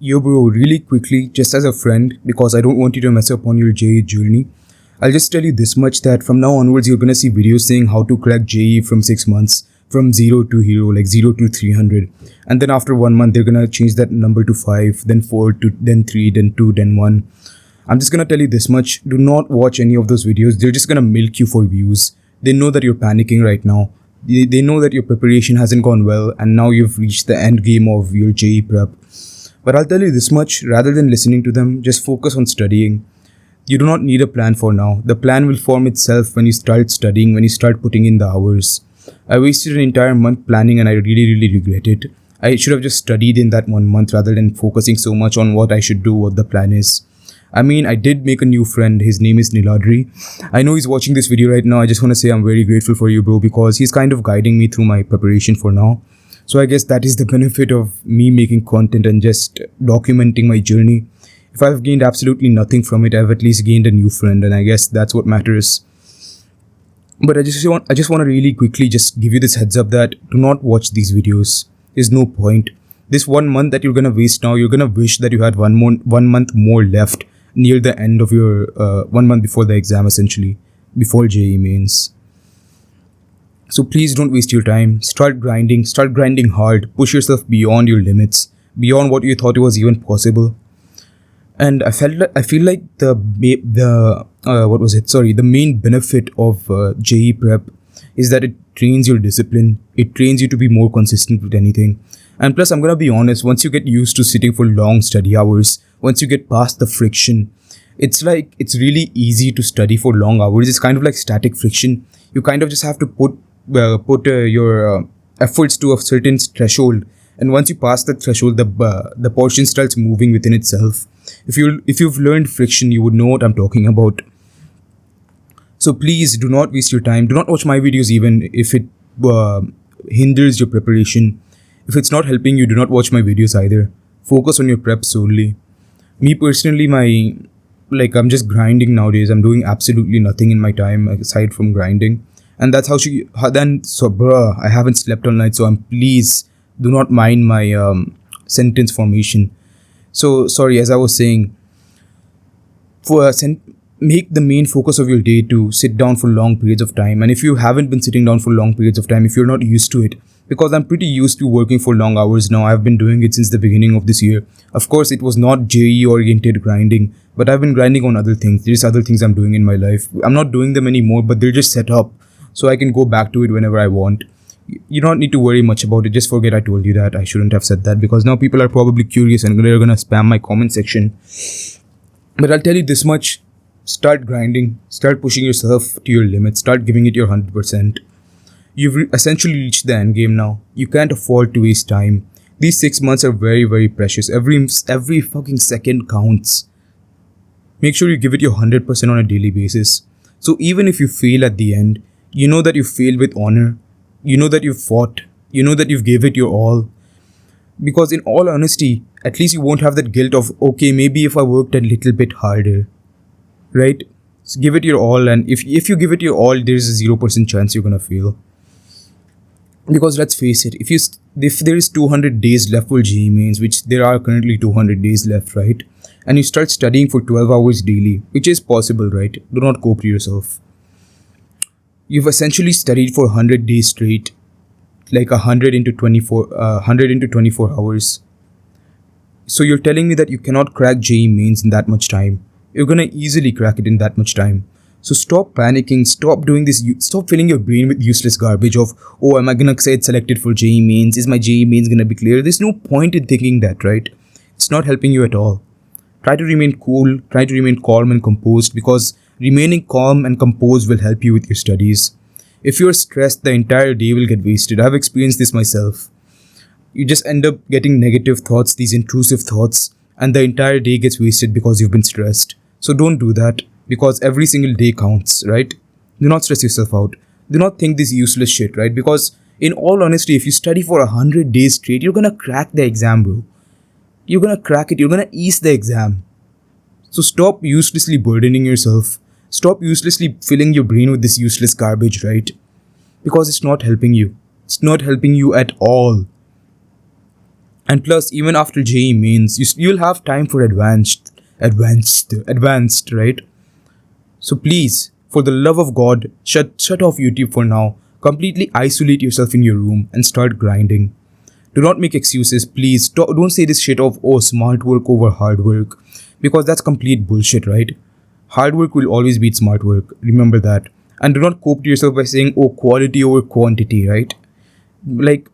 Yo bro, really quickly, just as a friend, because I don't want you to mess up on your JEE journey, I'll just tell you this much that from now onwards you're gonna see videos saying how to crack JEE from 6 months, from 0 to hero, like 0 to 300. And then after 1 month they're gonna change that number to 5, then 4, to then 3, then 2, then 1. I'm just gonna tell you this much, do not watch any of those videos, they're just gonna milk you for views. They know that you're panicking right now. They know that your preparation hasn't gone well and now you've reached the end game of your JEE prep. But I'll tell you this much, rather than listening to them, just focus on studying. You do not need a plan for now. The plan will form itself when you start studying, when you start putting in the hours. I wasted an entire month planning and I really regret it. I should have just studied in that 1 month rather than focusing so much on what I should do, what the plan is. I mean, I did make a new friend. His name is Niladri. I know he's watching this video right now. I just want to say I'm very grateful for you, bro, because he's kind of guiding me through my preparation for now. So I guess that is the benefit of me making content and just documenting my journey. If I've gained absolutely nothing from it, I've at least gained a new friend, and I guess that's what matters. But I just want to really quickly just give you this heads up that do not watch these videos. There's no point. This 1 month that you're gonna waste now, you're gonna wish that you had 1 month more left near the end of your 1 month before the exam, essentially, before JEE mains. So please don't waste your time. Start grinding hard, push yourself beyond your limits, beyond what you thought was even possible. And I feel like the main benefit of JEE prep is that it trains your discipline. It trains you to be more consistent with anything. And plus, I'm gonna be honest, once you get used to sitting for long study hours, once you get past the friction, it's really easy to study for long hours. It's kind of like static friction. You kind of just have to put your efforts to a certain threshold, and once you pass that threshold, the portion starts moving within itself. If you've learned friction, you would know what I'm talking about. So please do not waste your time. Do not watch my videos even if it hinders your preparation. If it's not helping you, do not watch my videos either. Focus on your prep solely. Me personally, I'm just grinding nowadays. I'm doing absolutely nothing in my time aside from grinding. And that's bruh, I haven't slept all night, so please do not mind my sentence formation. So, sorry, as I was saying, make the main focus of your day to sit down for long periods of time. And if you haven't been sitting down for long periods of time, if you're not used to it, because I'm pretty used to working for long hours now, I've been doing it since the beginning of this year. Of course, it was not JEE oriented grinding, but I've been grinding on other things. There's other things I'm doing in my life. I'm not doing them anymore, but they're just set up, so I can go back to it whenever I want. You don't need to worry much about it. Just forget I told you that. I shouldn't have said that, because now people are probably curious and they're gonna spam my comment section. But I'll tell you this much. Start grinding. Start pushing yourself to your limits. Start giving it your 100%. You've essentially reached the end game now. You can't afford to waste time. These 6 months are very precious. Every fucking second counts. Make sure you give it your 100% on a daily basis. So even if you fail at the end, you know that you failed with honor. You know that you've fought. You know that you've gave it your all. Because in all honesty, at least you won't have that guilt of, okay, maybe if I worked a little bit harder. Right? So give it your all, and if you give it your all, there's a 0% chance you're gonna fail. Because let's face it, if there is 200 days left for JEE mains, which there are currently 200 days left, right? And you start studying for 12 hours daily, which is possible, right? Do not cope to yourself. You've essentially studied for 100 days straight, like 100 into 24 hours. So you're telling me that you cannot crack JEE mains in that much time. You're gonna easily crack it in that much time. So stop panicking, stop doing this, stop filling your brain with useless garbage of, oh, am I gonna get selected for JEE mains? Is my JEE mains gonna be clear? There's no point in thinking that, right? It's not helping you at all. Try to remain cool, try to remain calm and composed, because remaining calm and composed will help you with your studies. If you're stressed, the entire day will get wasted. I've experienced this myself. You just end up getting negative thoughts, these intrusive thoughts, and the entire day gets wasted because you've been stressed. So don't do that, because every single day counts, right? Do not stress yourself out. Do not think this useless shit, right? Because in all honesty, if you study for 100 days straight, you're gonna crack the exam, bro. You're gonna crack it. You're gonna ace the exam. So stop uselessly burdening yourself. Stop uselessly filling your brain with this useless garbage, right? Because it's not helping you. It's not helping you at all. And plus, even after JEE mains, you'll have time for advanced, right? So please, for the love of God, shut off YouTube for now. Completely isolate yourself in your room and start grinding. Do not make excuses, please. Don't say this shit of, oh, smart work over hard work. Because that's complete bullshit, right? Hard work will always beat smart work. Remember that. And do not cope to yourself by saying, oh, quality over quantity, right? Like,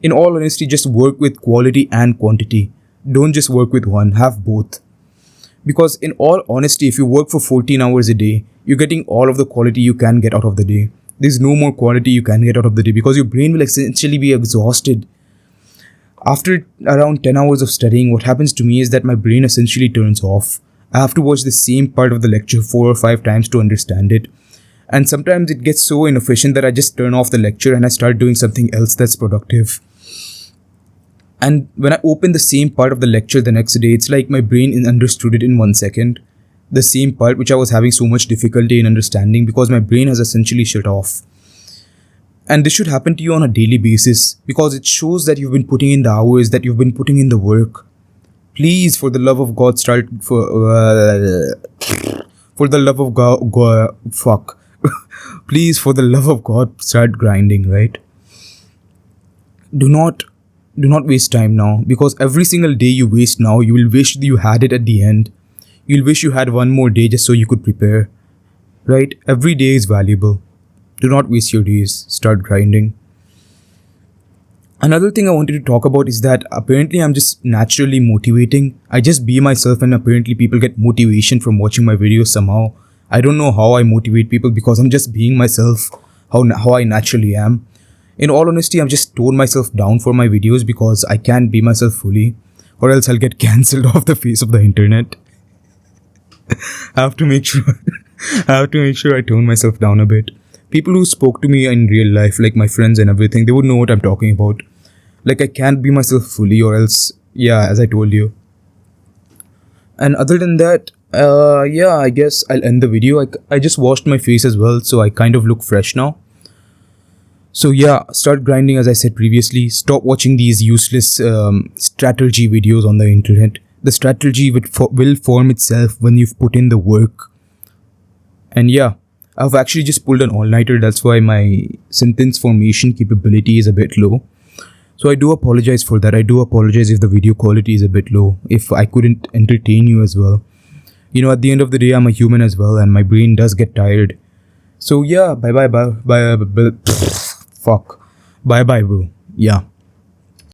in all honesty, just work with quality and quantity. Don't just work with one, have both. Because in all honesty, if you work for 14 hours a day, you're getting all of the quality you can get out of the day. There's no more quality you can get out of the day because your brain will essentially be exhausted. After around 10 hours of studying, what happens to me is that my brain essentially turns off. I have to watch the same part of the lecture 4 or 5 times to understand it. And sometimes it gets so inefficient that I just turn off the lecture and I start doing something else that's productive. And when I open the same part of the lecture the next day, it's like my brain understood it in 1 second. The same part which I was having so much difficulty in understanding because my brain has essentially shut off. And this should happen to you on a daily basis because it shows that you've been putting in the hours, that you've been putting in the work. Please, for the love of God, start for the love of God, fuck. Please, for the love of God, start grinding, right? Do not waste time now because every single day you waste now, you will wish you had it at the end. You'll wish you had one more day just so you could prepare, right? Every day is valuable. Do not waste your days. Start grinding. Another thing I wanted to talk about is that apparently I'm just naturally motivating. I just be myself and apparently people get motivation from watching my videos somehow. I don't know how I motivate people because I'm just being myself, how I naturally am. In all honesty, I've just toned myself down for my videos because I can't be myself fully or else I'll get cancelled off the face of the internet. I have to make sure I tone myself down a bit. People who spoke to me in real life, like my friends and everything, they would know what I'm talking about. Like I can't be myself fully or else, yeah, as I told you. And other than that, yeah, I guess I'll end the video. I just washed my face as well, so I kind of look fresh now. So yeah, start grinding as I said previously. Stop watching these useless strategy videos on the internet. The strategy will form itself when you've put in the work. And yeah, I've actually just pulled an all-nighter. That's why my sentence formation capability is a bit low. So I do apologize for that. I do apologize if the video quality is a bit low. If I couldn't entertain you as well. You know, at the end of the day, I'm a human as well. And my brain does get tired. So yeah, bye, fuck. Bye, bro. Yeah.